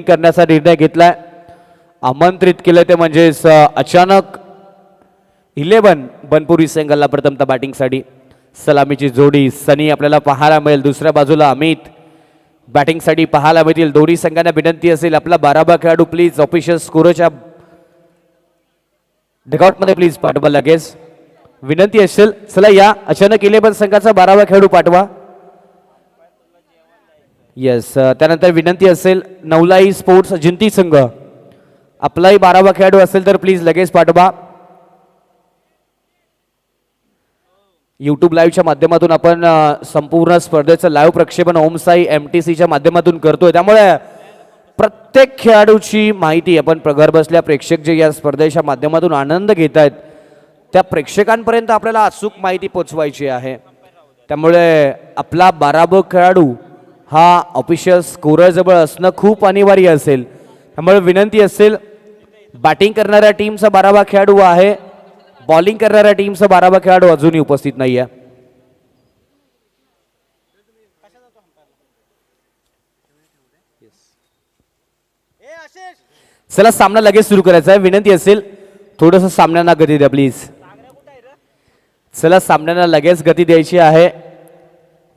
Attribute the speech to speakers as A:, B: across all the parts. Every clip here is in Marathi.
A: करण्याचा निर्णय घेतलाय, आमंत्रित केलं ते म्हणजेच अचानक 11 बनपुरी संघाला प्रथमतः बॅटिंगसाठी सलामीची जोडी सनी आपल्याला पाहायला मिळेल. दुसऱ्या बाजूला अमित बॅटिंगसाठी पाहायला मिळतील. दोन्ही संघांना विनंती असेल आपला 12वा खेळाडू प्लीज ऑफिशियल स्कोरच्या डगआउटमध्ये प्लीज पाठवा लगेच विनंती असेल. चला या अचानक 11 संघाचा 12वा खेळाडू पाठवा. येस त्यानंतर विनंती असेल नवलाई स्पोर्ट्स जिंती संघ आपलाही 12वा खेळाडू असेल तर प्लीज लगेच पाठवा. यूट्यूब लाईव्हच्या माध्यमातून आपण संपूर्ण स्पर्धेचं लाईव्ह प्रक्षेपण ओमसाई MTCच्या माध्यमातून करतोय, त्यामुळे प्रत्येक खेळाडूची माहिती आपण घर बसल्या प्रेक्षक जे या स्पर्धेच्या माध्यमातून आनंद घेत आहेत त्या प्रेक्षकांपर्यंत आपल्याला अचूक माहिती पोचवायची आहे. त्यामुळे आपला 12वा खेळाडू हा ऑफिशियल स्कोरर जवळ असणं खूप अनिवार्य असेल. त्यामुळे विनंती असेल बॅटिंग करणाऱ्या टीमचा 12वा खेळाडू आहे, बॉलिंग करणाऱ्या टीमचा 12वा खेळाडू अजूनही उपस्थित नाही आहे. चला सामना लगेच सुरू करायचा आहे. विनंती असेल थोडंसं सामन्यांना गती द्या प्लीज. चला सामन्यांना लगेच गती द्यायची आहे.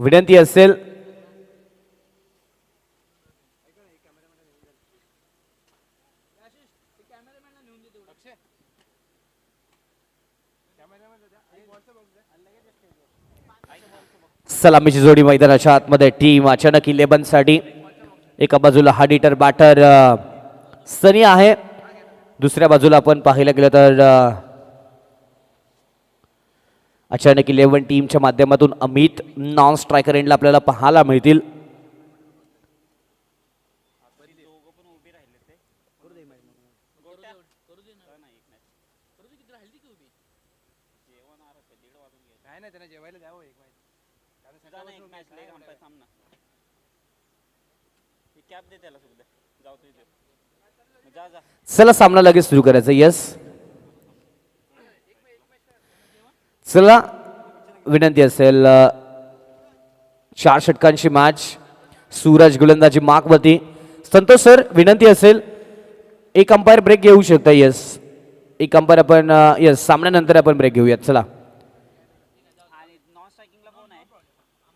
A: विनंती असेल सलामीची जोडी मैदानाच्या आतमध्ये टीम अचानक 11 साठी एका बाजूला हार्ड हिटर बॅटर सनी आहे, दुसऱ्या बाजूला आपण पाहायला गेलं तर अचानक 11 टीमच्या माध्यमातून अमित नॉन स्ट्रायकर एंडला आपल्याला पाहायला मिळतील. चला सामना लगेच सुरू करायचा. यस चला विनंती असेल 4 षटकांची मॅच सूरज गोलंदाजी मार्कवरती. संतोष सर विनंती असेल एक अंपायर ब्रेक घेऊ शकता. यस एक अंपायर आपण यस सामन्यानंतर आपण ब्रेक घेऊयात. चला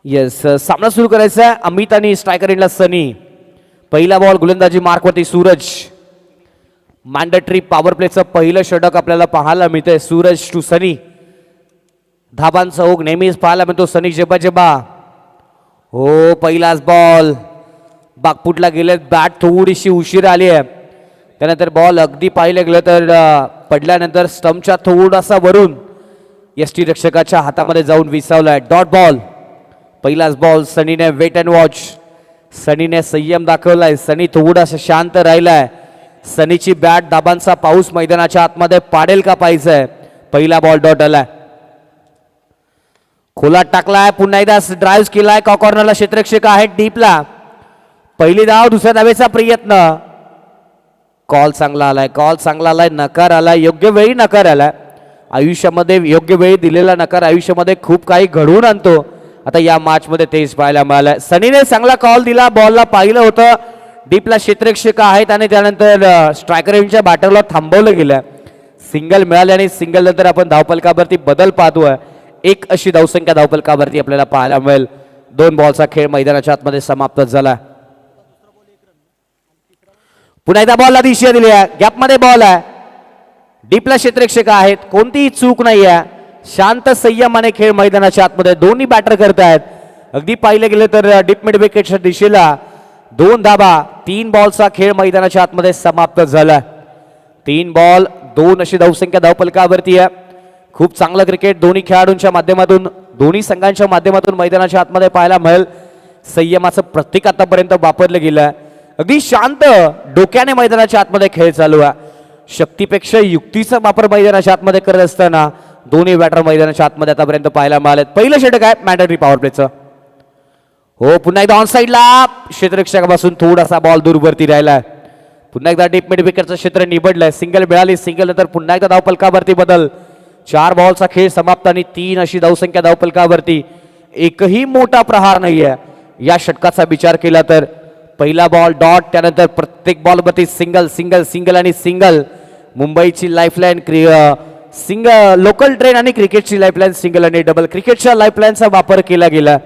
A: यस सामना सुरू करायचा आहे. अमित आणि स्ट्रायकर एंडला सनी. पहिला बॉल गोलंदाजी मार्कवरती सूरज. मॅन्डेटरी पॉवर प्लेचं पहिलं षटक आपल्याला पाहायला मिळतंय. सूरज टू सनी. धाबांचा ओघ नेहमीच पाहायला मिळतो सनी जेबा जेबा. हो पहिलाच बॉल बागपुटला गेले, बॅट थोडीशी उशीर आली आहे. त्यानंतर बॉल अगदी पाहिलं गेलं तर पडल्यानंतर स्टंपच्या थोडासा वरून यष्टी रक्षकाच्या हातामध्ये जाऊन विसावलाय. Dot ball. पहिलाच बॉल सनीने वेट अँड वॉच. सनीने संयम दाखवलाय. सनी थोडासा शांत राहिलाय. सनीची बॅट दाबांचा पाऊस मैदानाच्या आतमध्ये पाडेल का पाहिजे. पहिला बॉल डॉट आलाय. खोलात टाकलाय. पुन्हा एकदा ड्राईव्ह केलाय. कॉर्नरला क्षेत्ररक्षक आहे डीपला. पहिली धाव. दुसऱ्या धावेचा प्रयत्न. कॉल चांगला आलाय. कॉल चांगला आलाय. नकार आलाय. योग्य वेळी नकार आलाय. आयुष्यामध्ये योग्य वेळी दिलेला नकार आयुष्यामध्ये खूप काही घडवून आणतो. आता या मॅच मध्ये तेच पाहायला मिळालं. सनीने चांगला कॉल दिला. बॉलला पाहिलं होतं. डीपला क्षेत्ररक्षक आहेत आणि त्यानंतर स्ट्रायकर रेंजच्या बॅटरला थांबवलं गेलं. सिंगल मिळाले आणि सिंगल नंतर आपण धावफलकावरती बदल पाहतोय. एक अशी धावसंख्या धावफलकावरती आपल्याला पाहायला मिळेल. 2 बॉलचा खेळ मैदानाच्या आतमध्ये समाप्त झाला. पुन्हा एकदा बॉलला दिशा दिली आहे. गॅपमध्ये बॉल आहे. डीपला क्षेत्ररक्षक आहेत. कोणतीही चूक नाही आहे. शांत संयमाने खेळ मैदानाच्या आतमध्ये दोन्ही बॅटर करतायत. अगदी पाहिलं गेलं तर डीप मिड विकेटच्या दिशेला 2 धाबा. 3 बॉलचा खेळ मैदानाच्या आतमध्ये समाप्त झाला. 3 बॉल 2 अशी धावसंख्या धावफलकावरती आहे. खूप चांगलं क्रिकेट दोन्ही खेळाडूंच्या माध्यमातून दोन्ही संघांच्या माध्यमातून मैदानाच्या आतमध्ये पाहायला मिळेल. संयमाचं प्रतीक आतापर्यंत वापरलं गेलं. अगदी शांत डोक्याने मैदानाच्या आतमध्ये खेळ चालू आहे. शक्तीपेक्षा युक्तीचा वापर मैदानाच्या आतमध्ये करत असताना दोन्ही बॅटर मैदानाच्या आतमध्ये आतापर्यंत पाहायला मिळाले. पहिलं षटक आहे मॅन्डेटरी पॉवर प्लेचं. हो पुन्हा एकदा ऑन साईडला क्षेत्ररक्षकापासून थोडासा बॉल दूरवरती राहिलाय. पुन्हा एकदा डीप मिड विकेटचं क्षेत्र निवडलंय. सिंगल मिळाली. सिंगल नंतर पुन्हा एकदा धावफलकावरती बदल. 4 बॉलचा खेळ समाप्त आणि 3 अशी धावसंख्या धावफलकावरती. एकही मोठा प्रहार नाहीये. या षटकाचा विचार केला तर पहिला बॉल डॉट, त्यानंतर प्रत्येक बॉलवरती सिंगल सिंगल सिंगल आणि सिंगल. मुंबईची लाईफलाईन सिंगल लोकल ट्रेन आणि क्रिकेटची लाईफलाईन सिंगल आणि डबल. क्रिकेटच्या लाईफलाईनचा वापर केला गेला.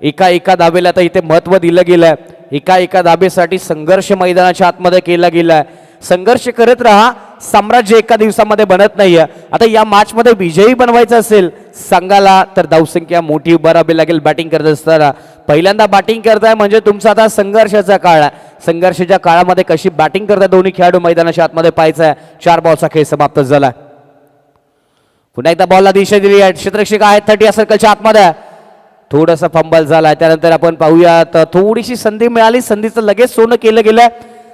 A: एका धाबेला तर इथे महत्त्व दिलं गेलं. एका धाबेसाठी संघर्ष मैदानाच्या आतमध्ये केला गेला. संघर्ष करत राहा, साम्राज्य एका दिवसामध्ये बनत नाहीये. आता या मॅचमध्ये विजयी बनवायचं असेल संघाला तर धावसंख्या मोठी उभारावी लागेल. बॅटिंग करत असताना पहिल्यांदा बॅटिंग करताय म्हणजे तुमचा आता संघर्षाचा काळ आहे. संघर्षाच्या काळामध्ये कशी बॅटिंग करताय दोन्ही खेळाडू मैदानाच्या आतमध्ये पाहायचं आहे. 4 बॉलचा खेळ समाप्त झाला. पुन्हा एकदा बॉलला दिशा दिली आहे. क्षेत्ररक्षक आहेत 30 सर्कलच्या आतमध्ये. थोडासा फंबल झाला. त्यानंतर आपण पाहूयात थोडीशी संधी मिळाली. संधीचं लगेच सोनं केलं गेलं.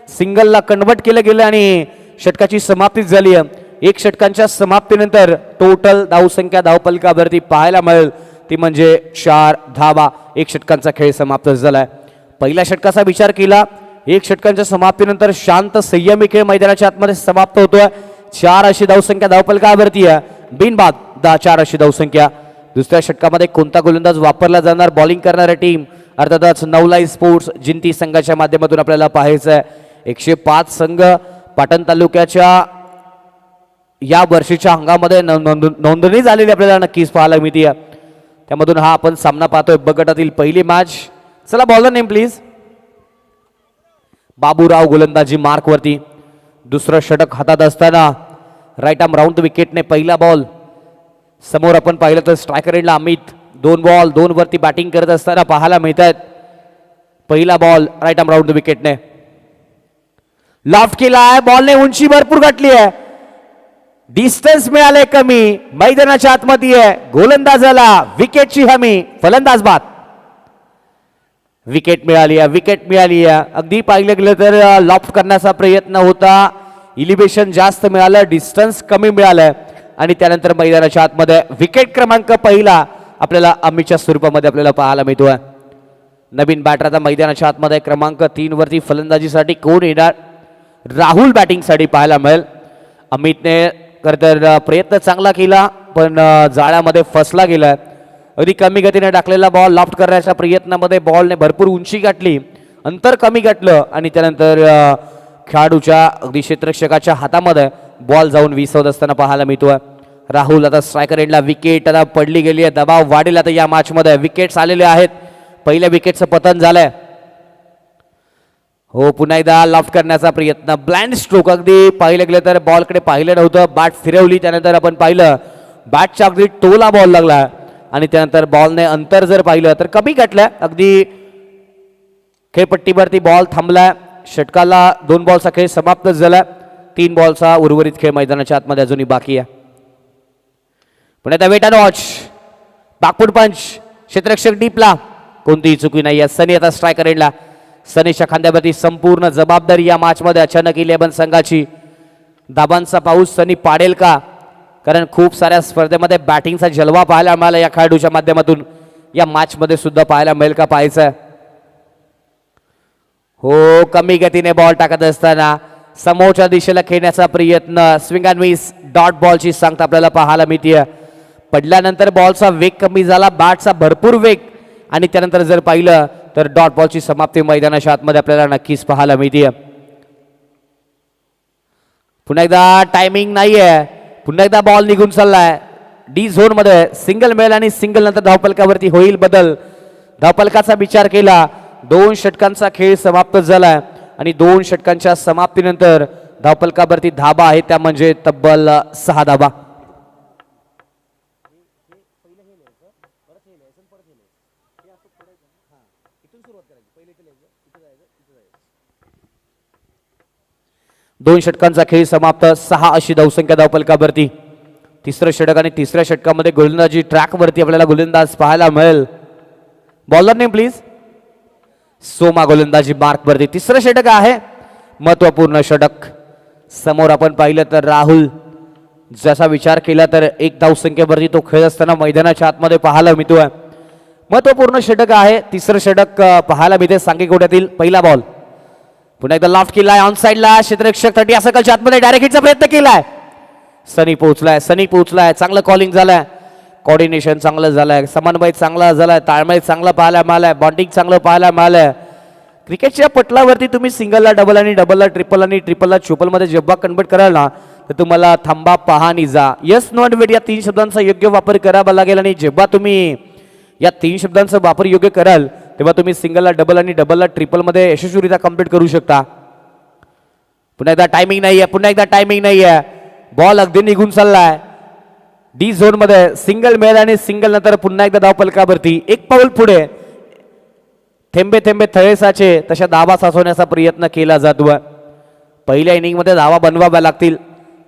A: सिंगलला कन्वर्ट केलं गेलं आणि षटकाची समाप्ती झाली आहे. 1 षटकांच्या समाप्तीनंतर टोटल धावसंख्या धावपलकावरती पाहायला मिळेल ती म्हणजे 4 धावा. 1 षटकांचा खेळ समाप्त झालाय. पहिल्या षटकाचा विचार केला 1 षटकांच्या समाप्तीनंतर शांत संयमी खेळ मैदानाच्या आतमध्ये समाप्त होतोय. 4 अशी धावसंख्या धावपलकावरती आहे. बिनबाद 4 अशी धावसंख्या. दुसऱ्या षटकामध्ये कोणता गोलंदाज वापरला जाणार बॉलिंग करणाऱ्या टीम अर्थातच नवलाई स्पोर्ट्स जिंती संघाच्या माध्यमातून आपल्याला पाहायचं आहे. 105 संघ पाटण तालुक्याच्या या वर्षीच्या हंगामध्ये नोंदणी झालेली आपल्याला नक्कीच पाहायला मिळते. त्यामधून हा आपण सामना पाहतोय ब गटातील पहिली मॅच. चला बॉलर नेम प्लीज. बाबूराव गोलंदाजी मार्कवरती. दुसरं षटक हातात असताना राईट आर्म राऊंड विकेटने पहिला बॉल. समोर आपण पाहिलं तर स्ट्रायकर एंडला अमित 2 बॉल 2 वरती बॅटिंग करत असताना पाहायला मिळत आहेत. पहिला बॉल राईट आर्म राऊंड विकेटने लॉफ्ट केला आहे. बॉलने उंची भरपूर गाठली आहे. डिस्टन्स मिळाले कमी. मैदानाच्या आतमध्ये आहे. गोलंदाजाला विकेटची हमी. फलंदाज बाद. विकेट मिळाली आहे. विकेट मिळाली आहे. अगदी पाहिलं गेलं तर लॉफ्ट करण्याचा प्रयत्न होता. इलिव्हेशन जास्त मिळालं. डिस्टन्स कमी मिळालं आणि त्यानंतर मैदानाच्या आतमध्ये विकेट क्रमांक पहिला आपल्याला अमितच्या स्वरूपामध्ये आपल्याला पाहायला मिळतोय. नवीन बॅटर आता मैदानाच्या आतमध्ये क्रमांक 3 वरती फलंदाजीसाठी कोण येणार. राहुल बॅटिंगसाठी पाहायला मिळेल. अमितने तर प्रयत्न चांगला केला पण जाळ्यामध्ये फसला गेला. अगदी कमी गतीने टाकलेला बॉल लॉफ्ट करण्याच्या प्रयत्नामध्ये बॉलने भरपूर उंची गाठली. अंतर कमी गाठलं आणि त्यानंतर खेळाडूच्या अगदी क्षेत्ररक्षकाच्या हातामध्ये बॉल जाऊन विसवत असताना पाहायला मिळतोय. राहुल आता स्ट्रायकर एंडला विकेट आता पडली गेली आहे. दबाव वाढेल आता या मॅचमध्ये. विकेट्स आलेले आहेत. पहिल्या विकेटचं पतन झालंय. हो पुन्हा एकदा लॉफ्ट करण्याचा प्रयत्न. Blind stroke. अगदी पाहिलं गेलं तर बॉलकडे पाहिलं नव्हतं. बॅट फिरवली. त्यानंतर आपण पाहिलं बॅटच्या अगदी टोला बॉल लागला आणि त्यानंतर बॉलने अंतर जर पाहिलं तर कमी गाठलं. अगदी खेळपट्टीवरती बॉल थांबलाय. षटकाला 2 बॉलचा खेळ समाप्त झाला. 3 बॉलचा उर्वरित खेळ मैदानाच्या आतमध्ये अजूनही बाकी आहे. पण आता वेट अँड वॉच. बॅकफूट पंच. क्षेत्ररक्षक डीपला. कोणतीही चुकी नाही आहे. सनी आता स्ट्रायकर एंडला. सनीच्या खांद्यावरती संपूर्ण जबाबदारी या मॅचमध्ये अचानक 11 संघाची. धाबांचा पाऊस सनी पाडेल का कारण खूप साऱ्या स्पर्धेमध्ये बॅटिंगचा जलवा पाहायला मिळाला या खेळाडूच्या माध्यमातून. या मॅचमध्ये सुद्धा पाहायला मिळेल का पाहायचं. हो कमी गतीने बॉल टाकत असताना समोरच्या दिशेला खेळण्याचा प्रयत्न. स्विंग अँड मिस डॉट बॉलची सांगता आपल्याला पाहायला मिळते. पडल्यानंतर बॉलचा वेग कमी झाला. बॅटचा भरपूर वेग आणि त्यानंतर जर पाहिलं तर डॉट बॉलची समाप्ती मैदानाच्या आतमध्ये आपल्याला नक्कीच पाहायला मिळते. पुन्हा एकदा टायमिंग नाहीये. पुन्हा एकदा बॉल निघून चाललाय. डी झोन मध्ये सिंगल मिळेल आणि सिंगल नंतर धावपलकावरती होईल बदल. धावपलकाचा विचार केला. 2 षटकांचा खेळ समाप्त झालाय आणि 2 षटकांच्या समाप्तीनंतर धावपलकावरती धाबा आहे त्या म्हणजे तब्बल 6 धाबा. दोन षटकांचा खेळ समाप्त. 6 अशी धावसंख्या धावपलकावरती. तिसरं षटक आणि तिसऱ्या षटकामध्ये गोलंदाजी ट्रॅकवरती आपल्याला गोलंदाज पाहायला मिळेल. Bowler name please. सोमा गोलंदाजी मार्कवरती. तिसरं षटक आहे महत्वपूर्ण षटक. समोर आपण पाहिलं तर राहुल जसा विचार केला तर 1 धावसंख्येवरती तो खेळ असताना मैदानाच्या आतमध्ये पाहायला मिळतोय. महत्वपूर्ण षटक आहे. तिसरं षटक पाहायला मिळते सांगी गोट्यातील. पहिला बॉल पुन्हा एकदा लॉफ्ट केलाय ऑन साइडला. क्षेत्ररक्षक 30 सर्कलच्या आतमध्ये डायरेक्ट हिटचा प्रयत्न केलाय. सनी पोहोचलाय. चांगलं कॉलिंग झालंय. कोऑर्डिनेशन चांगलं झालंय. समन्वय चांगला झालाय. ताळमेळ चांगला पाहायला मिळालाय. बॉन्डिंग चांगलं पाहायला मिळालंय. क्रिकेटच्या पटलावरती तुम्ही सिंगलला डबल आणि डबलला ट्रिपल आणि ट्रिपलला ट्रिपलमध्ये जेव्हा कन्वर्ट कराल ना तर तुम्हाला थांबा पहा आणि जा यस नॉट वेट या 3 शब्दांचा योग्य वापर करावा लागेल. आणि जेव्हा तुम्ही या 3 शब्दांचा वापर योग्य कराल तेव्हा तुम्ही सिंगलला डबल आणि डबलला ट्रिपलमध्ये यशस्वीरित्या कंप्लीट करू शकता. पुन्हा एकदा टायमिंग नाही आहे. बॉल अगदी निघून चाललाय डी झोन मध्ये. सिंगल मिळेल आणि सिंगल नंतर पुन्हा एकदा धाव फलकावरती. एक पाऊल पुढे. थेंबे थेंबे थळे साचे तशा धावा साचवण्याचा प्रयत्न केला जातो. पहिल्या इनिंगमध्ये धावा बनवाव्या लागतील.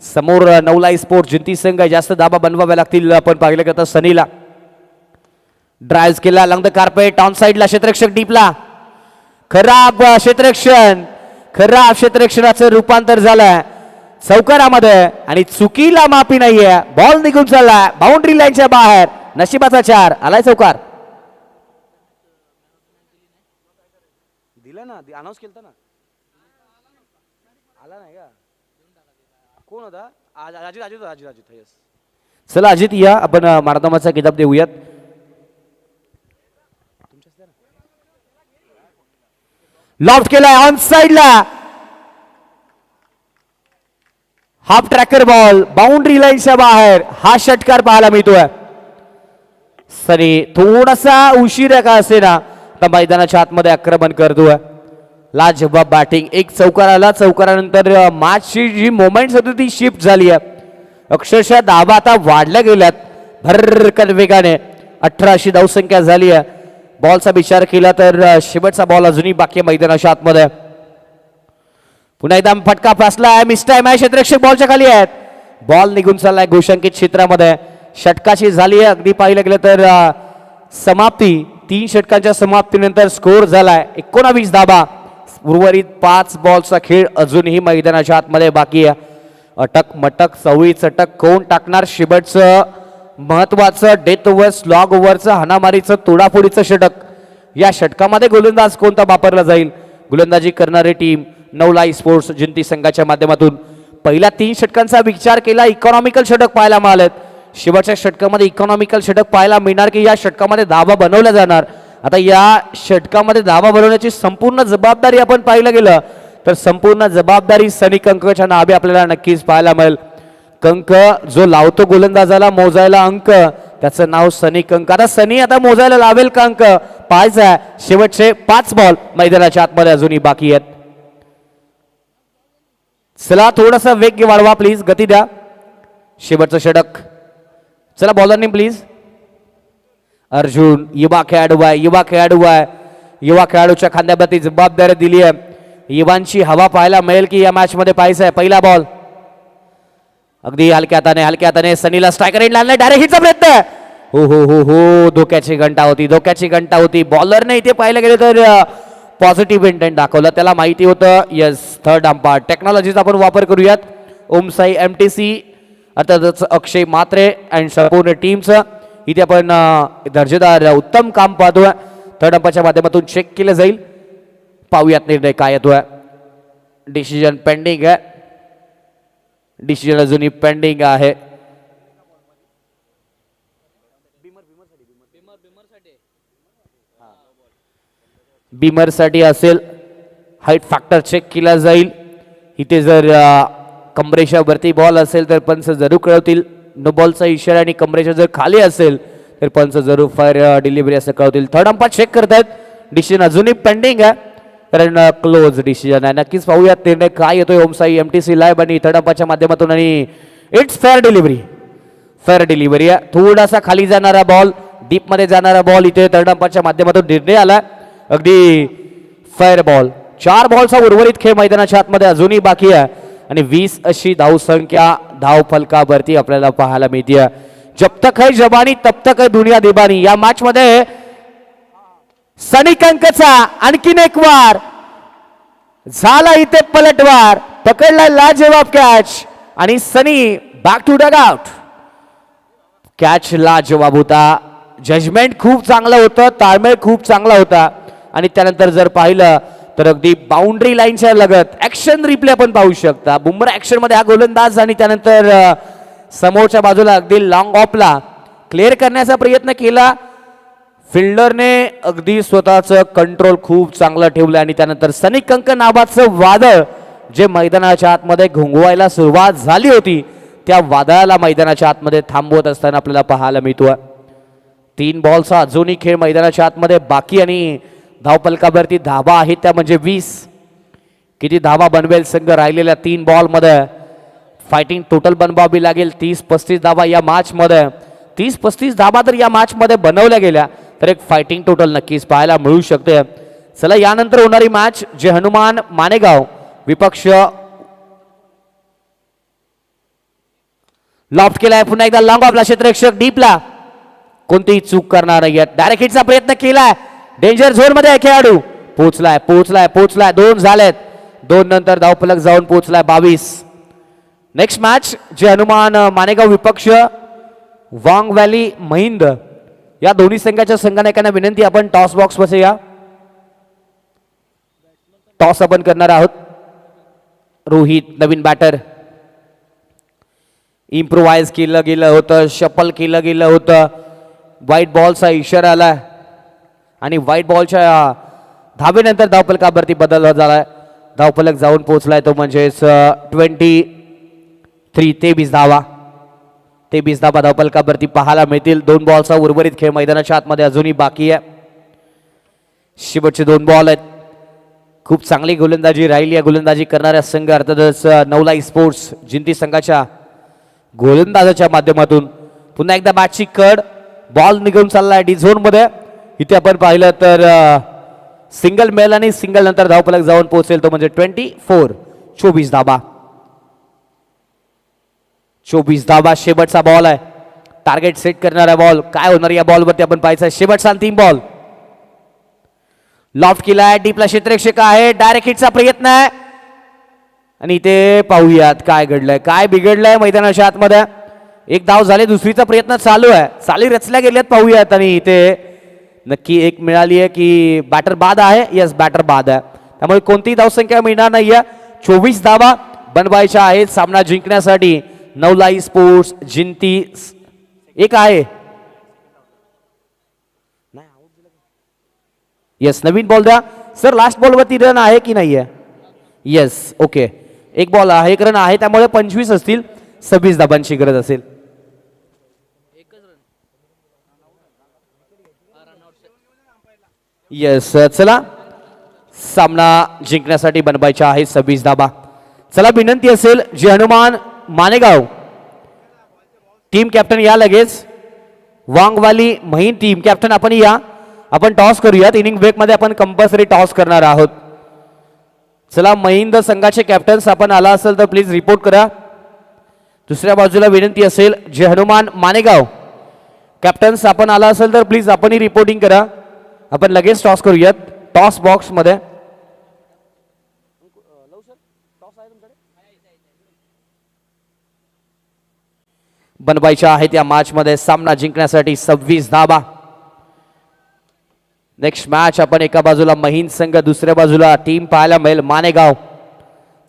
A: समोर नवलाई स्पोर्ट जिंती संघ जास्त धावा बनवाव्या लागतील. आपण पाहिलं की आता सनीला ड्राईव्ह केला लंग द कार्पेट ऑन साइडला क्षेत्ररक्षक डीपला. खराब क्षेत्ररक्षणाचं रूपांतर झालंय चौकारामध्ये आणि चुकीला माफी नाहीये. बॉल निघून चाललाय बाउंड्री लाईनच्या बाहेर. नशिबाचा 4 आलाय चौकार. दिला ना अनाउन्स केलता ना. आला नाही का कोण होता अजित. चला अजित या आपण मारदामाचा किताब देऊयात. लॉफ्ट केलाय ऑन साइडला. हाफ ट्रॅकर बॉल बाउंड्री लाईनच्या बाहेर. हा षटकार पाहायला मिळतोय. सनी थोडासा उशीर का असे ना तर मैदानाच्या आतमध्ये आक्रमण करतोय. लाजवाब बॅटिंग. एक चौकार आला. चौकारानंतर मॅचची जी मोमेंट्स होती ती शिफ्ट झाली आहे. अक्षरशः धावा आता वाढल्या गेल्यात भरकन वेगाने. 18 धावसंख्या झाली आहे. बॉलचा विचार केला तर शेवटचा बॉल अजूनही बाकी मैदानाच्या आतमध्ये. पुन्हा एकदा फटका फासलाय. मिस टाइम आहे. क्षेत्ररक्षक बॉलच्या खाली आहेत. बॉल निघून चाललाय घोषांकित क्षेत्रामध्ये. षटकाची झाली आहे. अगदी पाहिलं गेलं तर समाप्ती. 3 षटकांच्या समाप्तीनंतर स्कोर झालाय 19 धावा. उर्वरित 5 बॉलचा खेळ अजूनही मैदानाच्या आतमध्ये बाकी आहे. अटक मटक चवळी चटक कोण टाकणार शेवटचं महत्वाचं डेथ ओव्हर स्लॉग ओव्हरचं हाणामारीचं तोडाफोडीचं षटक. या षटकामध्ये गोलंदाज कोणता वापरला जाईल. गोलंदाजी करणारी टीम नवलाई स्पोर्ट्स जिंती संघाच्या माध्यमातून पहिल्या 3 षटकांचा विचार केला. इकॉनॉमिकल षटक पाहायला मिळालेत. शेवटच्या षटकामध्ये इकॉनॉमिकल षटक पाहायला मिळणार की या षटकामध्ये धावा बनवल्या जाणार. आता या षटकामध्ये धावा बनवण्याची संपूर्ण जबाबदारी आपण पाहिलं गेलं तर संपूर्ण जबाबदारी सनी कंकच्या नावे आपल्याला नक्कीच पाहायला मिळेल. कंक जो लावतो गोलंदाजाला मोजायला अंक त्याचं नाव सनी कंक. आता सनी आता मोजायला लावेल का अंक पाहायचा. शेवटचे 5 बॉल मैदानाच्या आतमध्ये अजूनही बाकी आहेत. चला थोडासा वेग वाढवा प्लीज. गती द्या. शेवटचं षटक. चला बॉलरनी प्लीज. अर्जुन युवा खेळाडू आहे. युवा खेळाडूच्या खांद्यावरती जबाबदारी दिली आहे. युवांची हवा पाहायला मिळेल की या मॅच मध्ये पाहायचं आहे. पहिला बॉल अगदी हलक्या हाताने सनीला स्ट्रायकर एंड लावलाय. डायरेक्ट हिटचा प्रयत्न. हो धोक्याची घंटा होती. बॉलरने इथे पाहिलं गेलं तर पॉझिटिव्ह इंटेंट दाखवलं. त्याला माहिती होतं यस थर्ड अंपायर. टेक्नॉलॉजीचा आपण वापर करूयात. ओमसाई MTC अर्थातच अक्षय मात्रे अँड संपूर्ण टीमचं इथे आपण दर्जेदार उत्तम काम पाहतोय. थर्ड अंपायरच्या माध्यमातून चेक केलं जाईल. पाहूयात निर्णय काय येतोय. डिसिजन पेंडिंग आहे. डिसिजन अजूनही पेंडिंग आहे. बीमरसाठी असेल. हाईट फॅक्टर चेक केला जाईल. इथे जर कमरेच्या वरती बॉल असेल तर पंच जरूर कळवतील. नो बॉलचा इशारा आणि कमरेच्या जर खाली असेल तर पंच जरूर फायर डिलिव्हरी असं कळवतील. थर्ड अंपायर चेक करतायत. डिसिजन अजूनही पेंडिंग आहे कारण क्लोज डिसिजन आहे. नक्कीच पाहूयात निर्णय काय येतोय ओमसाई MTC लाईव्ह आणि थर्ड अंपायरच्या माध्यमातून. आणि इट्स फेअर डिलिव्हरी आहे. थोडासा खाली जाणारा बॉल डीप मध्ये जाणारा बॉल इथे थर्ड अंपायरच्या माध्यमातून निर्णय आला. अगदी फेअर बॉल. 4 बॉलचा उर्वरित खेळ मैदानाच्या आतमध्ये अजूनही बाकी आहे आणि 20 अशी धावसंख्या धाव फलकावरती आपल्याला पाहायला मिळते. जब तक है जबानी तब तक है दुनिया देबानी. या मॅच मध्ये सनी कंकचा आणखीन एक वार झाला. इथे पलटवार पकडला लाजवाब कॅच आणि Sunny back to dugout. Catch लाजवाब होता. जजमेंट खूप चांगलं होतं. ताळमेळ खूप चांगला होता. आणि त्यानंतर जर पाहिलं तर अगदी बाउंड्री लाईनच्या लगत ऍक्शन रिप्ले आपण पाहू शकता. बुमरा ऍक्शन मध्ये हा गोलंदाज आणि त्यानंतर समोरच्या बाजूला अगदी लॉंग ऑफला क्लिअर करण्याचा प्रयत्न केला. फिल्डरने अगदी स्वतःचं कंट्रोल खूप चांगलं ठेवलं आणि त्यानंतर सनी कंक नावाचं वादळ जे मैदानाच्या आतमध्ये घुंगवायला सुरुवात झाली होती त्या वादळाला मैदानाच्या आतमध्ये थांबवत असताना आपल्याला पाहायला मिळतोय. 3 बॉलचा अजूनही खेळ मैदानाच्या आतमध्ये बाकी आणि धावपलकावरती धावा आहेत त्या म्हणजे 20. किती धावा बनवेल संघ राहिलेल्या 3 बॉलमध्ये. फायटिंग टोटल बनवावी लागेल 30-35 धावा या मॅचमध्ये. 30-35 धावा जर या मॅचमध्ये बनवल्या गेल्या तर एक फायटिंग टोटल नक्कीच पाहायला मिळू शकते. चला यानंतर होणारी मॅच जे हनुमान मानेगाव विपक्ष लॉफ्ट केलाय पुन्हा एकदा लॉंग ऑफला क्षेत्ररक्षक डीपला कोणतीही चूक करणार नाही. डायरेक्ट हिटचा प्रयत्न केलाय डेंजर झोन मध्ये खेळाडू पोहोचलाय पोहोचलाय पोहोचलाय 2 झालेत 2 नंतर धावफलक जाऊन पोहोचलाय 22. नेक्स्ट मॅच जे हनुमान मानेगाव विपक्ष वांग व्हॅली महिंद या दोन्ही संघाच्या संघनायकांना विनंती आपण टॉस बॉक्स मध्ये या. टॉस आपण करणार आहोत. रोहित नवीन बॅटर इम्प्रोवाइज केलं गेलं होतं शफल केलं गेलं होतं. व्हाईट बॉलचा इशारा आला आणि व्हाईट बॉलच्या धावेनंतर धावफलकावरती बदल झालाय. धावफलक जाऊन पोहोचलाय तो म्हणजेच 23 धावा 23 धावा धावफलकावरती पाहायला मिळतील. 2 बॉलचा उर्वरित खेळ मैदानाच्या आतमध्ये अजूनही बाकी आहे. शेवटचे 2 बॉल आहेत. खूप चांगली गोलंदाजी राहिली आहे. गोलंदाजी करणाऱ्या संघ अर्थातच नवलाई स्पोर्ट्स जिंती संघाच्या गोलंदाजाच्या माध्यमातून पुन्हा एकदा बॅटची कड बॉल निघून चाललाय डी झोन मध्ये. इथे आपण पाहिलं तर सिंगल मेल आणि सिंगल नंतर धावफलक जाऊन पोहोचेल तो म्हणजे 24 धावा. 24 धावा शेवटचा बॉल आहे. टार्गेट सेट करणारा बॉल काय होणार या बॉलवरती आपण पाहायचं. शेवटचा अंतिम बॉल लॉफ्ट केलाय डीपला क्षेत्ररक्षक आहे. डायरेक्ट हिटचा प्रयत्न आहे आणि इथे पाहूयात काय घडलंय काय बिघडलंय मैदानाच्या आतमध्ये. 1 धाव झाले दुसरीचा प्रयत्न चालू आहे. चाली रचल्या गेल्यात पाहूयात आणि इथे नक्की एक मिळाली आहे की बॅटर बाद आहे. यस बॅटर बाद आहे त्यामुळे कोणतीही धावसंख्या मिळणार नाहीये. 24 धावा बनवायच्या आहेत सामना जिंकण्यासाठी. नवलाई स्पोर्ट्स जिंती एक आहे. यस नवीन बॉल द्या सर. लास्ट बॉलवरती रन आहे की नाही आहे. येस ओके 1 बॉल आहे 1 रन आहे त्यामुळे 25 असतील 26 धाबांची गरज असेल. येस चला सामना जिंकण्यासाठी बनवायचा आहे 26 धाबा. चला विनंती असेल जे हनुमान मानेगाव टीम कॅप्टन या लगेच. वांगवाली महिन टीम कॅप्टन आपण या. आपण टॉस करूयात. इनिंग ब्रेक मध्ये आपण कंपल्सरी टॉस करणार आहोत. चला महिंद संघाचे कॅप्टन्स आपण आला असेल तर प्लीज रिपोर्ट करा. दुसऱ्या बाजूला विनंती असेल जे हनुमान मानेगाव कॅप्टन्स आपण आला असेल तर प्लीज आपणही रिपोर्टिंग करा. आपण लगेच टॉस करूयात. टॉस बॉक्स मध्ये बनवायच्या आहेत या मॅच मध्ये सामना जिंकण्यासाठी 26 धाबा. नेक्स्ट मॅच आपण एका बाजूला महिंद संघ दुसऱ्या बाजूला टीम पाहायला मिळेल मानेगाव.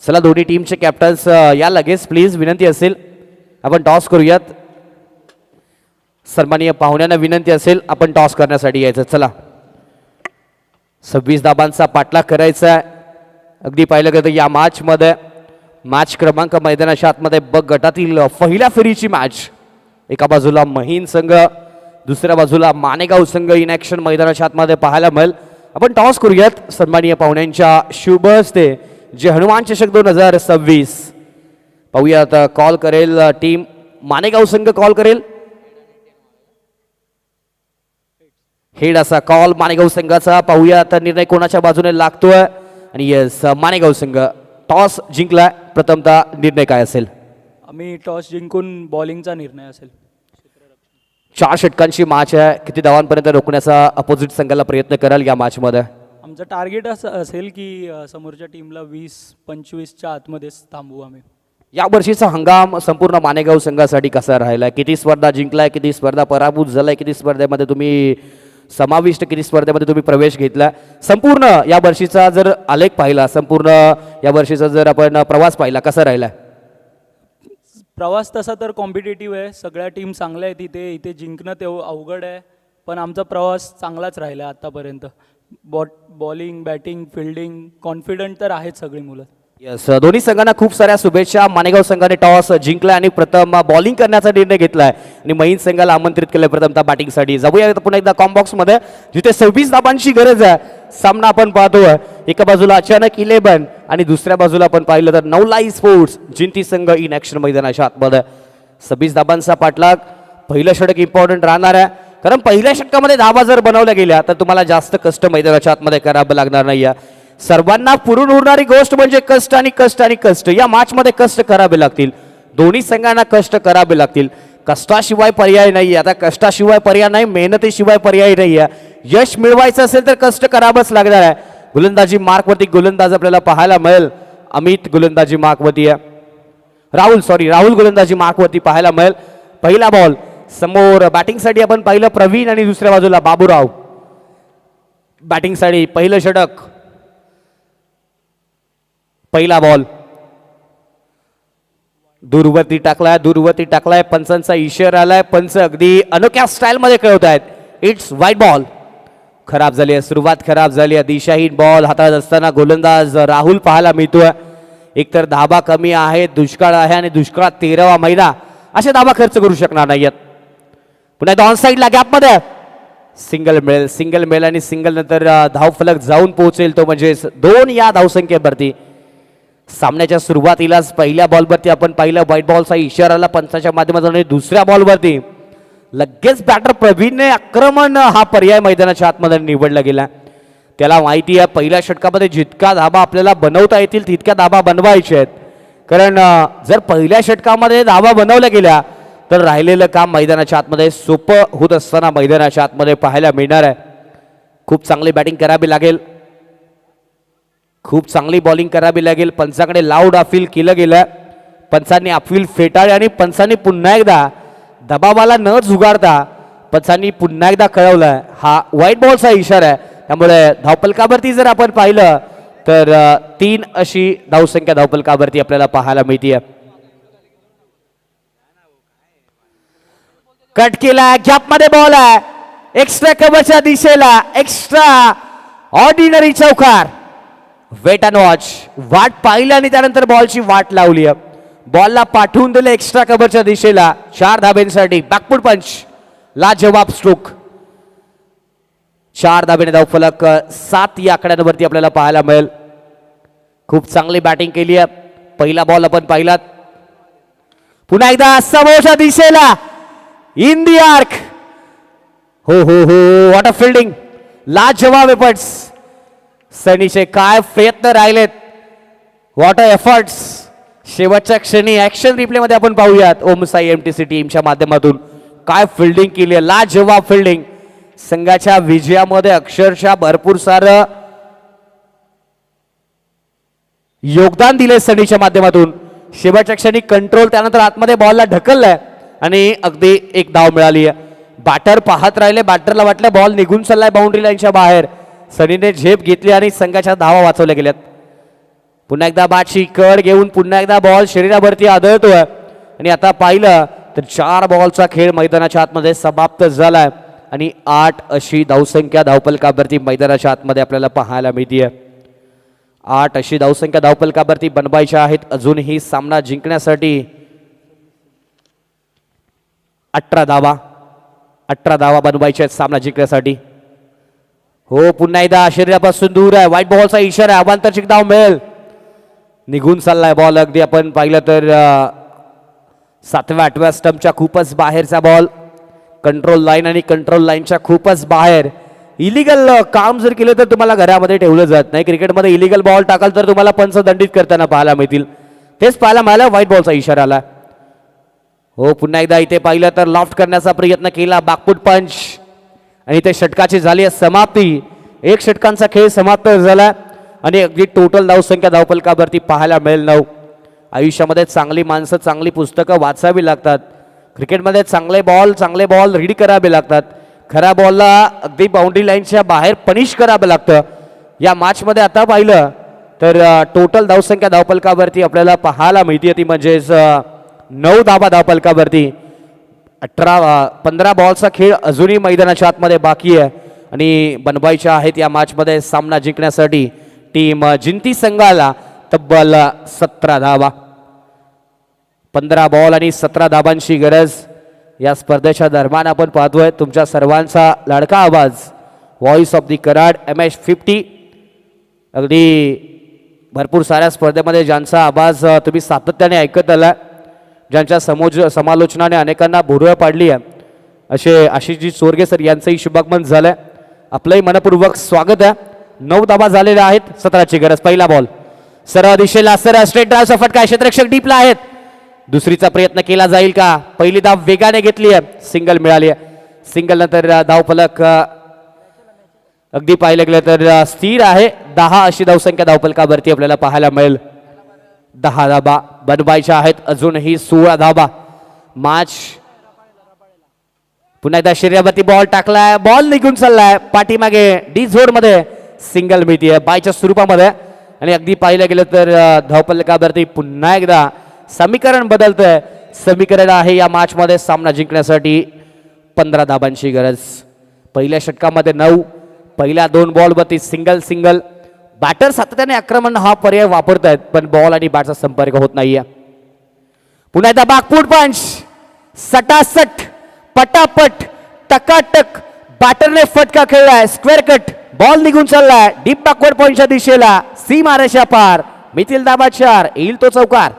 A: चला दोन्ही टीमचे कॅप्टन्स या लगेच प्लीज विनंती असेल आपण टॉस करूयात. सन्माननीय पाहुण्यांना विनंती असेल आपण टॉस करण्यासाठी यायचं. चला 26 धाबांचा पाठलाग करायचा आहे. अगदी पाहिलं गेलं या मॅच मध्ये मॅच क्रमांक मैदानाच्या आतमध्ये ब गटातील पहिल्या फेरीची मॅच. एका बाजूला महिंद संघ दुसऱ्या बाजूला मानेगाव संघ इन ॲक्शन मैदानाच्या आतमध्ये पाहायला मिळेल. आपण टॉस करूयात सन्माननीय पाहुण्यांच्या शुभ हस्ते जे हनुमान चषक 2026. पाहूयात कॉल करेल टीम मानेगाव संघ कॉल करेल. हेड असा कॉल मानेगाव संघाचा. पाहूयात निर्णय कोणाच्या बाजूने लागतोय आणि येस मानेगाव संघ टॉस जिंकलाय. प्रथमतः निर्णय काय असेल.
B: आम्ही टॉस जिंकून बॉलिंगचा निर्णय असेल.
A: 4 षटकांची मॅच आहे. किती धावांपर्यंत रोखण्याचा अपोजिट संघाला प्रयत्न कराल या मॅच मध्ये.
B: आमचं टार्गेट असं असेल की समोरच्या टीमला 20-25च्या आतमध्येच थांबवू आम्ही.
A: या वर्षीचा हंगाम संपूर्ण मानेगाव संघासाठी कसा राहिलाय. किती स्पर्धा जिंकलाय किती स्पर्धा पराभूत झालाय किती स्पर्धेमध्ये तुम्ही समाविष्ट किती स्पर्धेमध्ये तुम्ही प्रवेश घेतला. संपूर्ण या वर्षीचा जर आलेख पाहिला संपूर्ण या वर्षीचा जर आपण प्रवास पाहिला कसा राहिला.
B: प्रवास तसा तर कॉम्पिटेटिव्ह आहे. सगळ्या टीम चांगल्या आहेत. इथे जिंकणं तेवढं अवघड आहे. पण आमचा प्रवास चांगलाच राहिला आतापर्यंत. बॉलिंग, बॅटिंग, फिल्डिंग कॉन्फिडंट तर आहेत सगळी मुलं.
A: यस, दोन्ही संघांना खूप साऱ्या शुभेच्छा. मानेगाव संघाने टॉस जिंकला आणि प्रथम बॉलिंग करण्याचा निर्णय घेतलाय आणि महिन संघाला आमंत्रित केलं प्रथमतः बॅटिंगसाठी. जाऊया पुन्हा एकदा कॉम्बॉक्स मध्ये जिथे 26 धाबांची गरज आहे. सामना आपण पाहतोय एका बाजूला अचानक 11 आणि दुसऱ्या बाजूला आपण पाहिलं तर नवलाई स्पोर्ट्स जिंती संघ इन ऍक्शन मैदानाच्या आतमध्ये. 26 धाबांचा पाठलाग. पहिलं षटक इम्पॉर्टंट राहणार आहे कारण पहिल्या षटकामध्ये धाबा जर बनवल्या गेल्या तर तुम्हाला जास्त कष्ट मैदानाच्या आतमध्ये करावं लागणार नाही. सर्वांना पुरून उरणारी गोष्ट म्हणजे कष्ट आणि कष्ट आणि कष्ट. या मॅच मध्ये कष्ट करावे लागतील. दोन्ही संघांना कष्ट करावे लागतील. कष्टाशिवाय पर्याय नाही. आता कष्टाशिवाय पर्याय नाही, मेहनतीशिवाय पर्याय नाही आहे. यश मिळवायचं असेल तर कष्ट करावंच लागणार आहे. गोलंदाजी मार्कवरती गोलंदाज आपल्याला पाहायला मिळेल. अमित गोलंदाजी मार्कवरती आहे. राहुल गोलंदाजी मार्कवरती पाहायला मिळेल. पहिला बॉल समोर बॅटिंगसाठी आपण पाहिलं प्रवीण आणि दुसऱ्या बाजूला बाबूराव. बॅटिंगसाठी पहिलं षटक. पहिला बॉल दूरवरती टाकलाय. पंचांचा इशारा आलाय. पंच अगदी अनोख्या स्टाईल मध्ये खेळवत आहेत. इट्स वाईट बॉल. खराब झाली आहे, सुरुवात खराब झाली आहे. दिशाहीन बॉल हातात असताना गोलंदाज राहुल पाहायला मिळतोय. एकतर धाबा कमी आहे, दुष्काळ आहे आणि दुष्काळात 13वा महिना असे धाबा खर्च करू शकणार नाहीयेत. पुन्हा एकदा ऑन साईडला गॅपमध्ये सिंगल मिळेल आणि सिंगल नंतर धावफलक जाऊन पोहोचेल तो म्हणजे 2 या धावसंख्येवरती. सामन्याच्या सुरुवातीलाच पहिल्या बॉलवरती आपण पाहिलं व्हाईट बॉलचा इशाराला पंचाच्या माध्यमातून आणि दुसऱ्या बॉलवरती लगेच बॅटर प्रवीणने आक्रमण हा पर्याय मैदानाच्या आतमध्ये निवडला गेला. त्याला माहिती आहे पहिल्या षटकामध्ये जितका धाबा आपल्याला बनवता येतील तितक्या धाबा बनवायचे आहेत. कारण जर पहिल्या षटकामध्ये धाबा बनवल्या गेल्या तर राहिलेलं काम मैदानाच्या आतमध्ये सोपं होत असताना मैदानाच्या आतमध्ये पाहायला मिळणार आहे. खूप चांगली बॅटिंग करावी लागेल. खूप चांगली बॉलिंग करावी लागेल. पंचाकडे लाऊड अपील केलं गेलं. पंचांनी अपील फेटाळले आणि पंचांनी पुन्हा एकदा दबावाला न झुगारता पंचांनी पुन्हा एकदा कळवलं हा व्हाईट बॉलचा इशारा आहे. त्यामुळे धावफलकावरती जर आपण पाहिलं तर 3 अशी धावसंख्या धावफलकावरती आपल्याला पाहायला मिळते. कट केला, गॅपमध्ये बॉल आहे. एक्स्ट्रा कव्हरच्या दिशेला एक्स्ट्रा ऑर्डिनरी चौकार. Wait and watch. वाट पाहिली आणि त्यानंतर बॉलची वाट लावली. बॉलला पाठवून दिले एक्स्ट्रा कव्हरच्या दिशेला 4 धाब्यांसाठी. बॅकफूट पंच लाजवाब स्ट्रोक. 4 धाब्याने धावफलक 7 या आकड्यांवरती आपल्याला पाहायला मिळेल. खूप चांगली बॅटिंग केली आहे. पहिला बॉल आपण पाहिलात. पुन्हा एकदा समोरच्या दिशेला इन दी आर्क. हो व्हॉट अ फिल्डिंग. लाजवाब एफर्ट्स. सनीचे काय प्रयत्न राहिलेत. What a efforts. शेवटच्या क्षणी ऍक्शन रिप्ले मध्ये आपण पाहूयात ओम साई एमटीसी टीमच्या माध्यमातून काय फिल्डिंग केली आहे. लाजवाब फिल्डिंग. संघाच्या विजयामध्ये अक्षरशः भरपूर सारं योगदान दिले सनीच्या माध्यमातून. शेवटच्या क्षणी कंट्रोल त्यानंतर आतमध्ये बॉलला ढकललाय आणि अगदी एक धाव मिळाली आहे. बॅटर पाहत राहिले. बॅटरला वाटलं बॉल निघून चाललाय बाउंड्री लाईनच्या बाहेर. सनीने झेप घेतली आणि संघाच्या धावा वाचवल्या गेल्यात. पुन्हा एकदा बॅटची कड घेऊन पुन्हा एकदा बॉल शरीरावरती आदळतोय आणि आता पाहिलं तर 4 बॉलचा खेळ मैदानाच्या आतमध्ये समाप्त झालाय आणि 8 अशी धावसंख्या धावफलकावरती मैदानाच्या आतमध्ये आपल्याला पाहायला मिळते. 8 अशी धावसंख्या धावफलकावरती बनवायच्या आहेत. अजूनही सामना जिंकण्यासाठी 18 धावा बनवायच्या आहेत सामना जिंकण्यासाठी. हो पुन्हा एकदा शरीरापासून दूर आहे. व्हाईट बॉलचा इशारा. अवांतरची धाव मिळेल. निघून चाललाय बॉल. अगदी आपण पाहिलं तर 7व्या-8व्या स्टंपच्या खूपच बाहेरचा बॉल. कंट्रोल लाईन आणि कंट्रोल लाईनच्या खूपच बाहेर. इलिगल काम जर केलं तर तुम्हाला घरामध्ये ठेवलं जात नाही. क्रिकेटमध्ये इलिगल बॉल टाकाल तर तुम्हाला पंच दंडित करताना पाहायला मिळतील. तेच पाहायला मिळालं. व्हाईट बॉलचा इशारा आला. हो पुन्हा एकदा इथे पाहिलं तर लॉफ्ट करण्याचा प्रयत्न केला. बॅकफूट पंच आणि ते षटकाची झाली आहे समाप्ती. 1 षटकांचा खेळ समाप्त झाला आणि अगदी टोटल धावसंख्या धावफलकावरती पाहायला मिळेल 9. आयुष्यामध्ये चांगली माणसं चांगली पुस्तकं वाचावी लागतात. क्रिकेटमध्ये चांगले बॉल रीड करावे लागतात. खऱ्या बॉलला अगदी बाउंड्री लाईनच्या बाहेर पनिश करावं लागतं. या मॅचमध्ये आता पाहिलं तर टोटल धावसंख्या धावफलकावरती आपल्याला पाहायला मिळते ती म्हणजेच 9 धाबा धावफलकावरती. 15 बॉलचा खेळ अजूनही मैदानाच्या आतमध्ये बाकी आहे आणि बनवायच्या आहेत या मॅचमध्ये सामना जिंकण्यासाठी टीम जिंती संघाला तब्बल 17 धावा. 15 बॉल आणि 17 धाबांची गरज या स्पर्धेच्या दरम्यान आपण पाहतोय. तुमच्या सर्वांचा लाडका आवाज voice of the Karad MH50 अगदी भरपूर साऱ्या स्पर्धेमध्ये ज्यांचा आवाज तुम्ही सातत्याने ऐकत आला, ज्यांच्या समालोचनाने अनेकांना भुरळ पाडली आहे, असे आशिषजी चोरगे सर यांचंही शुभागमन झालंय. आपलंही मनपूर्वक स्वागत आहे. 9 धाबा झालेल्या आहेत. 17ची गरज. पहिला बॉल सरळ दिशेला सरळ स्ट्रेट ड्राइव्हचा फटका. क्षेत्ररक्षक डीपला आहेत. दुसरीचा प्रयत्न केला जाईल का? पहिली धाव वेगाने घेतली आहे, सिंगल मिळाली आहे. सिंगल नंतर धावफलक अगदी पाहिलं गेलं तर स्थिर आहे. 10 अशी धावसंख्या धावफलकावरती आपल्याला पाहायला मिळेल. 10 धाबा बनवायच्या आहेत. अजूनही 16 धाबा. मॅच पुन्हा एकदा शरीरावरती बॉल टाकलाय, बॉल निघून चाललाय पाठीमागे डी झोन मध्ये. सिंगल मिळतीये बायच्या स्वरूपामध्ये आणि अगदी पाहिलं गेलं तर धावफलकावरती पुन्हा एकदा समीकरण बदलतंय. समीकरण आहे या मॅच मध्ये सामना जिंकण्यासाठी 15 धाबांची गरज. पहिल्या षटकामध्ये 9, पहिल्या 2 बॉलवरती सिंगल. बॅटर सातत्याने आक्रमण हा पर्याय वापरतायत पण बॉल आणि बॅटचा संपर्क होत नाहीये. पुन्हा एकदा बागपूट पंच. सटासट पटापट टकाटक बॅटरने फटका खेळलाय. Square cut. बॉल निघून चाललाय डीप बॅकवर्ड पॉइंटच्या दिशेला. सीमारेषा पार. मिथिल दाबा 4. येईल तो चौकार.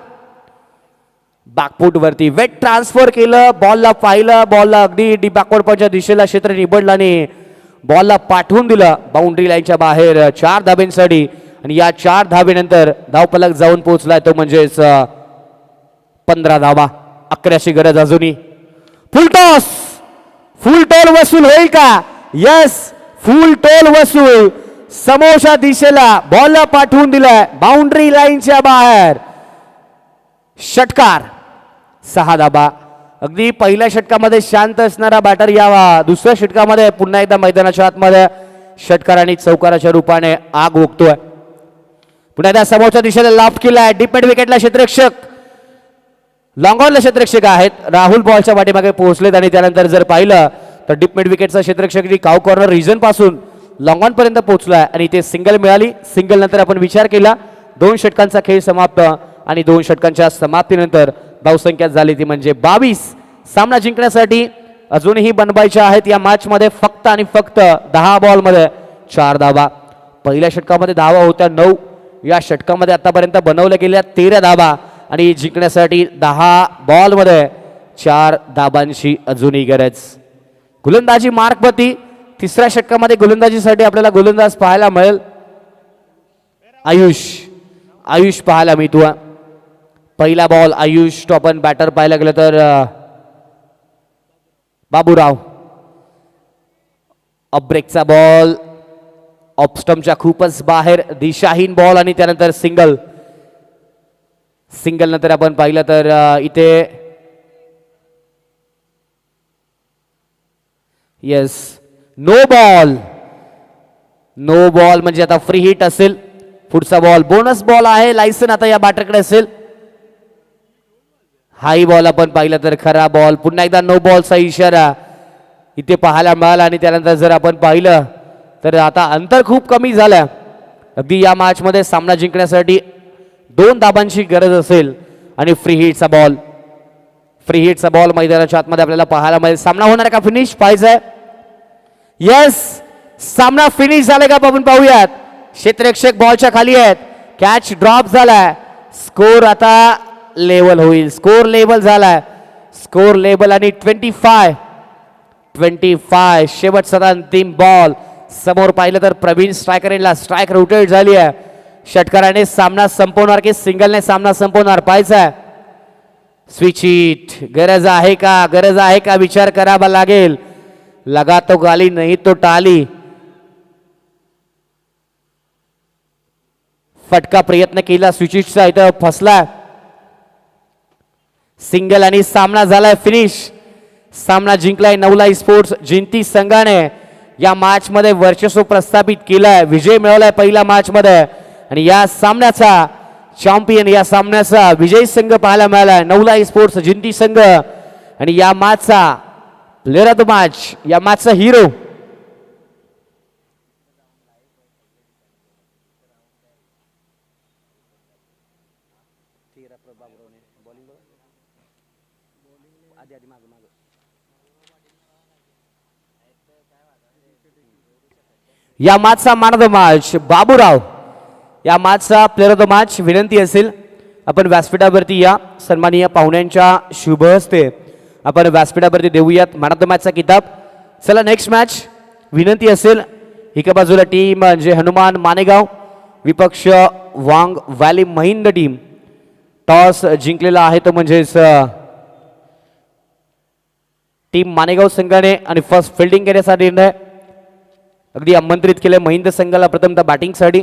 A: बॅकफूट वरती वेट ट्रान्सफर केलं. बॉलला पाहिलं. बॉलला अगदी डीप बॅकवर्ड पॉइंटच्या दिशेला क्षेत्र निवडलं आणि बॉलला पाठवून दिलं बाउंड्री लाईनच्या बाहेर. 4 धाब्यांसाठी आणि या 4 धाबेनंतर धावफलक जाऊन पोहोचलाय तो म्हणजेच 15 धावा. 11ची गरज अजूनही. फुल टॉस. फुल टोल वसूल होईल का? यस, फुल टोल वसूल. समोरच्या दिशेला बॉलला पाठवून दिलाय बाउंड्री लाईनच्या बाहेर. षटकार. 6 धाबा. अगदी पहिल्या षटकामध्ये शांत असणारा बॅटर यावा. दुसऱ्या षटकामध्ये पुन्हा एकदा मैदानाच्या आतमध्ये षटकार आणि चौकाराच्या रूपाने आग ओकतोय. पुन्हा एकदा समोरच्या दिशेला लाफ्ट केलाय. डीप मिड विकेटला क्षेत्ररक्षक, लॉंग ऑनला क्षेत्ररक्षक आहेत. राहुल बॉलच्या पाठीमागे पोहोचलेत आणि त्यानंतर जर पाहिलं तर डीप मिड विकेटचा क्षेत्ररक्षक काव कॉर्नर रिजन पासून लॉंग ऑन पर्यंत पोहोचलाय आणि ते सिंगल मिळाली. सिंगल नंतर आपण विचार केला 2 षटकांचा खेळ समाप्त आणि 2 षटकांच्या समाप्तीनंतर धावसंख्या झाली ती म्हणजे 22. सामना जिंकण्यासाठी अजूनही बनवायच्या आहेत या मॅच मध्ये फक्त आणि फक्त 10 बॉलमध्ये 4 धावा. पहिल्या षटकामध्ये धावा होत्या 9. या षटकामध्ये आतापर्यंत बनवल्या गेल्या 13 धावा आणि जिंकण्यासाठी 10 बॉलमध्ये 4 धाबांची अजूनही गरज. गोलंदाजी मार्कवरती तिसऱ्या षटकामध्ये गोलंदाजीसाठी आपल्याला गोलंदाज पाहायला मिळेल. आयुष पाहायला मिळतो. पहिला बॉल आयुष. टॉपन बॅटर पाहायला गेलं तर बाबूराव. ऑफ ब्रेकचा बॉल ऑफ स्टंपच्या खूपच बाहेर. दिशाहीन बॉल आणि त्यानंतर सिंगल नंतर आपण पाहिलं तर इथे येस नो बॉल म्हणजे आता फ्री हिट असेल. पुढचा बॉल बोनस बॉल आहे. लायसन आता या बॅटरकडे असेल. हाई बॉल आपण पाहिलं तर खरा बॉल. पुन्हा एकदा नो बॉलचा इशारा इथे पाहायला मिळाला आणि त्यानंतर जर आपण पाहिलं तर आता अंतर खूप कमी झालं. अगदी या मॅच मध्ये सामना जिंकण्यासाठी 2 धाबांची गरज असेल आणि फ्री हिटचा बॉल मैदानाच्या आतमध्ये आपल्याला पाहायला मिळेल. सामना होणार का फिनिश पाहिजे? यस, सामना फिनिश झाला का आपण पाहूयात. क्षेत्ररक्षक बॉलच्या खाली आहेत. कॅच ड्रॉप झालाय. स्कोर आता लेवल होईल. स्कोर लेवल झालाय. स्कोर लेवल आणि 25 शेवटचा अंतिम बॉल. समोर पाहिलं तर प्रवीण स्ट्रायकरला स्ट्राईक रोटेट झाली आहे. षटकाराने सामना संपवणार की सिंगलने सामना संपवणार पाहायचा. स्विच हिट गरज आहे का विचार करावा लागेल. लगा तो गाली नहीं तो टाली. फटका प्रयत्न केला स्विच हिटचा, इथं फसला. सिंगल आणि सामना झालाय फिनिश. सामना जिंकलाय नवलाई स्पोर्ट्स जिंती संघाने. या मॅच मध्ये वर्चस्व प्रस्थापित केलाय. विजय मिळवलाय पहिल्या मॅच मध्ये आणि या सामन्याचा चॅम्पियन, या सामन्याचा विजयी संघ पाहायला मिळालाय नवलाई स्पोर्ट्स जिंती संघ. आणि या मॅचचा प्लेअर ऑफ द मॅच, या मॅचचा हिरो या मॅचचा man of the match Baburao. या मॅचचा प्लेअर ऑफ द मॅच. विनंती असेल आपण व्यासपीठावरती या, सन्माननीय पाहुण्यांच्या शुभ हस्ते आपण व्यासपीठावरती देऊयात मॅन ऑफ द मॅचचा किताब. चला नेक्स्ट मॅच. विनंती असेल एका बाजूला टीम म्हणजे हनुमान मानेगाव, विपक्ष वांग व्हॅली महिंद टीम. टॉस जिंकलेला आहे तो म्हणजेच टीम मानेगाव संघाने आणि फर्स्ट फिल्डिंग करण्याचा निर्णय अगदी आमंत्रित केले महिंद संघाला प्रथमतः बॅटिंगसाठी.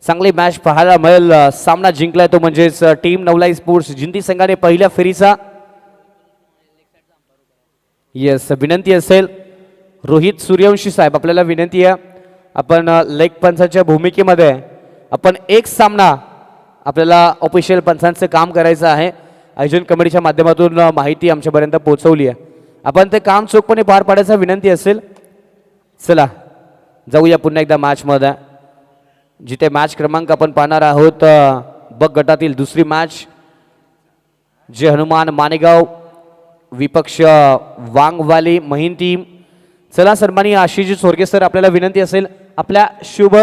A: चांगली मॅच पाहायला मिळेल. सामना जिंकलाय तो म्हणजेच टीम नवलाई स्पोर्ट्स जिंती संघाने पहिल्या फेरीचा. येस, विनंती असेल रोहित सूर्यवंशी साहेब, आपल्याला विनंती आहे आपण लेग पंचाच्या भूमिकेमध्ये आपण एक सामना आपल्याला ऑफिशियल पंचांचं काम करायचं आहे. आयोजन कमिटीच्या माध्यमातून माहिती आमच्यापर्यंत पोहोचवली आहे. आपण ते काम चोखपणे पार पाडायचा विनंती असेल. चला जाऊया पुन्हा एकदा मॅचमध्ये, जिथे मॅच क्रमांक आपण पाहणार आहोत ब गटातील दुसरी मॅच, जे हनुमान मानेगाव विपक्ष वांग व्हॅली महिंद टीम. चला सन्माननीय आशिष चोरगे सर, आपल्याला विनंती असेल आपल्या शुभ